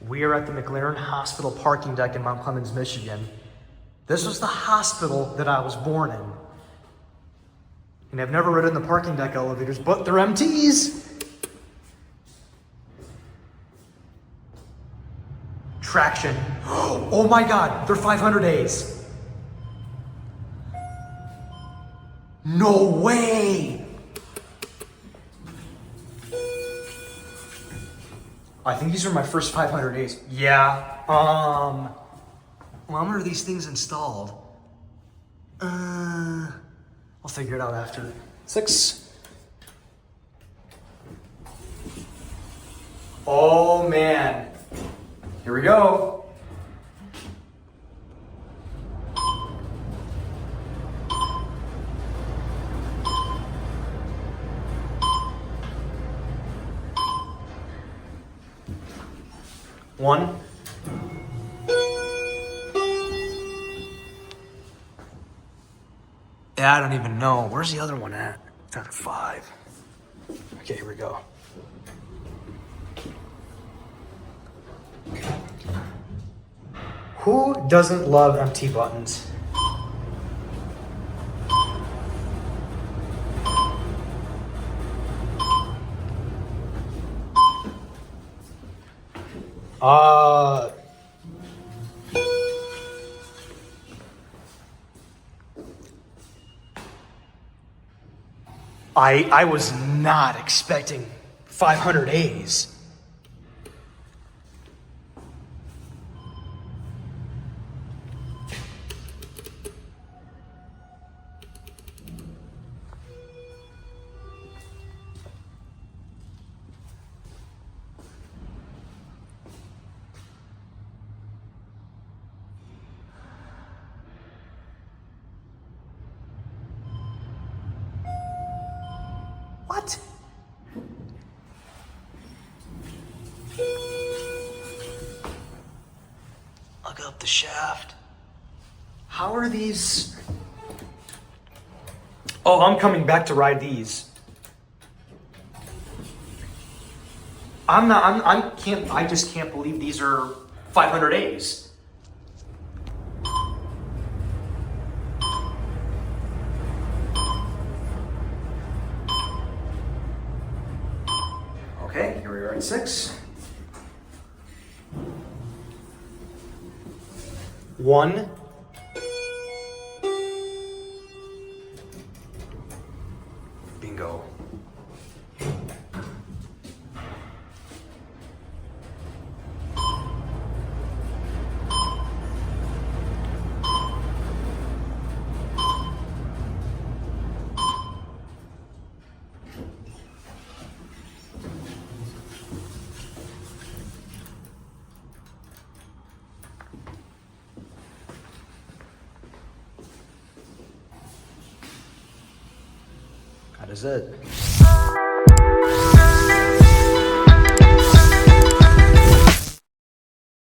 We are at the McLaren Hospital parking deck in Mount Clemens, Michigan. This was the hospital that I was born in. And I've never ridden the parking deck elevators, but they're MTs. Traction. Oh my God, they're 500As. No way. I think these are my first 500As. Yeah. When are these things installed? I'll figure it out after. 6. Oh man. Here we go. One. Yeah, I don't even know. Where's the other one at? It's at 5. Okay, here we go. Who doesn't love MT buttons? I was not expecting 500As. What? Look up the shaft. How are these? Oh, I'm coming back to ride these. I just can't believe these are 500As. Okay, here we are at 6. 1. Bingo. That is it.